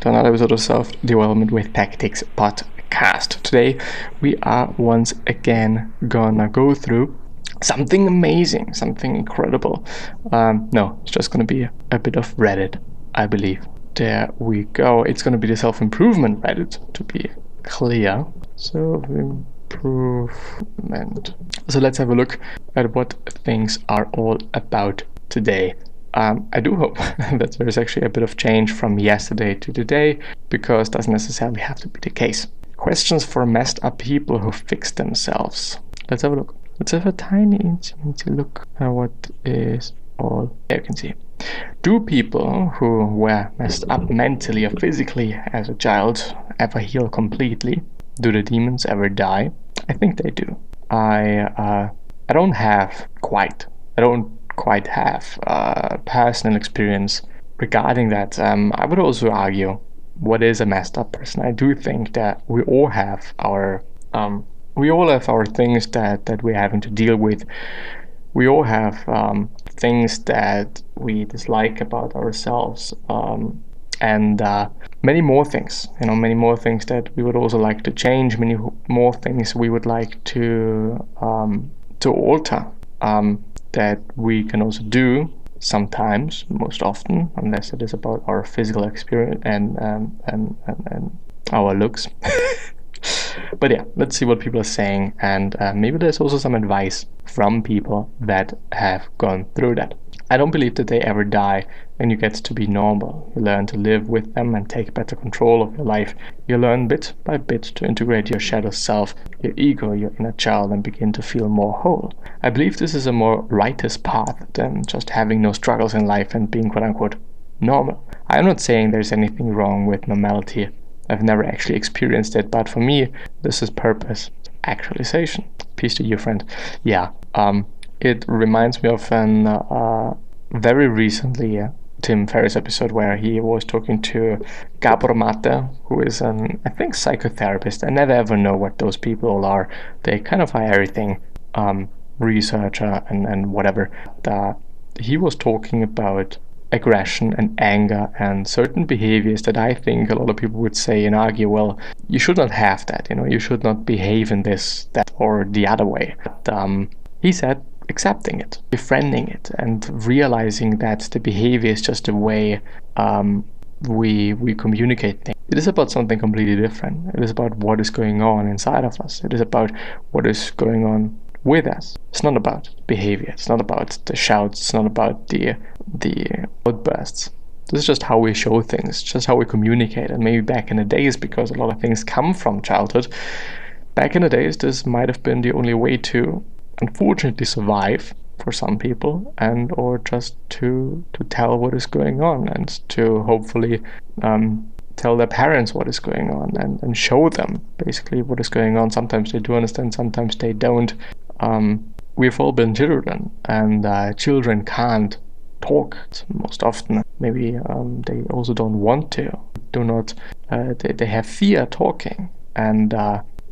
to another episode of Self-Development with Tactics podcast. Today we are once again gonna go through something amazing, something incredible. No, it's just gonna be a bit of Reddit, I believe. There we go. It's gonna be the self-improvement Reddit, to be clear. Self-improvement. So let's have a look at what things are all about today. I do hope that there's actually a bit of change from yesterday to today, because it doesn't necessarily have to be the case. Questions for messed up people who fix themselves. Let's have a look. Let's have a tiny intimacy look at what is all there. You can see. Do people who were messed up mentally or physically as a child ever heal completely? Do the demons ever die? I think they do. I don't quite have personal experience regarding that. I would also argue, what is a messed up person? I do think that we all have our things that we're having to deal with. We all have things that we dislike about ourselves, and many more things. Many more things that we would also like to change. Many more things we would like to alter. That we can also do sometimes, most often, unless it is about our physical experience and our looks. But yeah, let's see what people are saying, and maybe there's also some advice from people that have gone through that. I don't believe that they ever die and you get to be normal. You learn to live with them and take better control of your life. You learn bit by bit to integrate your shadow self, your ego, your inner child, and begin to feel more whole. I believe this is a more righteous path than just having no struggles in life and being quote-unquote normal. I'm not saying there's anything wrong with normality. I've never actually experienced it, but for me, this is purpose actualization. Peace to you, friend. Yeah, it reminds me of an very recently Tim Ferriss episode where he was talking to Gabor Mate, who is an, I think, psychotherapist. I never ever know what those people all are. They kind of are everything, researcher and whatever. He was talking about aggression and anger and certain behaviors that I think a lot of people would say and argue, well, you should not have that, you should not behave in this, that, or the other way. But he said accepting it, befriending it, and realizing that the behavior is just the way we communicate things. It is about something completely different. It is about what is going on inside of us. It is about what is going on with us. It's not about behavior. It's not about the shouts. It's not about the outbursts. This is just how we show things, just how we communicate. And maybe back in the days, because a lot of things come from childhood, back in the days this might have been the only way to unfortunately survive for some people, and or just to tell what is going on, and to hopefully tell their parents what is going on, and show them basically what is going on. Sometimes they do understand, sometimes they don't. We've all been children, and children can't talk most often. Maybe they also don't want to. They have fear talking, and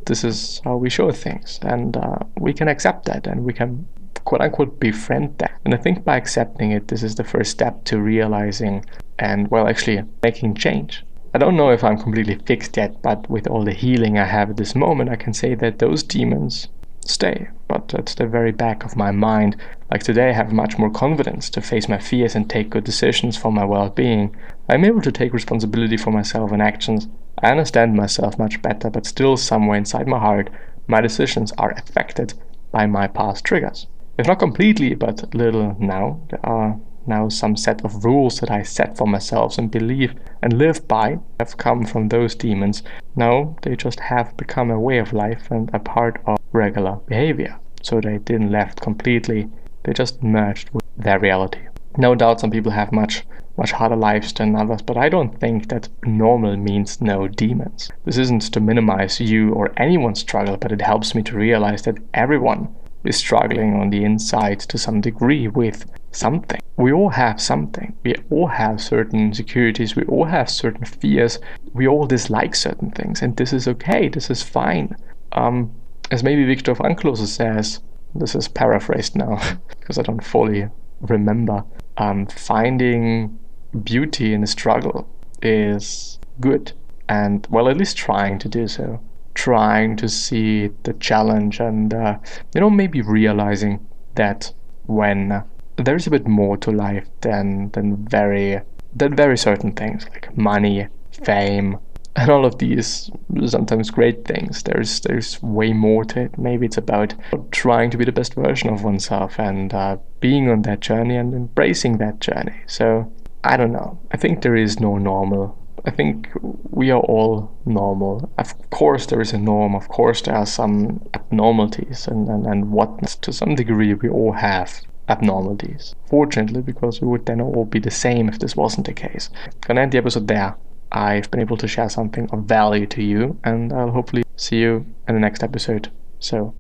this is how we show things, and we can accept that, and we can quote-unquote befriend that. And I think by accepting it, this is the first step to realizing and, well, actually making change. I don't know if I'm completely fixed yet, but with all the healing I have at this moment, I can say that those demons stay, but at the very back of my mind. Like today, I have much more confidence to face my fears and take good decisions for my well-being. I'm able to take responsibility for myself and actions. I understand myself much better, but still somewhere inside my heart, my decisions are affected by my past triggers. If not completely, but little now. There are now some set of rules that I set for myself and believe and live by have come from those demons. Now they just have become a way of life and a part of regular behavior. So they didn't left completely, they just merged with their reality. No doubt some people have much harder lives than others, but I don't think that normal means no demons. This isn't to minimize you or anyone's struggle, but it helps me to realize that everyone is struggling on the inside to some degree with something. We all have something. We all have certain insecurities. We all have certain fears. We all dislike certain things, and this is okay. This is fine. As maybe Viktor Frankl says, this is paraphrased now because I don't fully remember, finding beauty in the struggle is good, and well, at least trying to do so, trying to see the challenge, and maybe realizing that when there's a bit more to life than very certain things like money, fame, and all of these sometimes great things. There's way more to it. Maybe it's about trying to be the best version of oneself, and being on that journey and embracing that journey. So I don't know. I think there is no normal. I think we are all normal. Of course, there is a norm. Of course, there are some abnormalities and whatnot. To some degree, we all have abnormalities. Fortunately, because we would then all be the same if this wasn't the case. Gonna end the episode there. I've been able to share something of value to you, and I'll hopefully see you in the next episode. So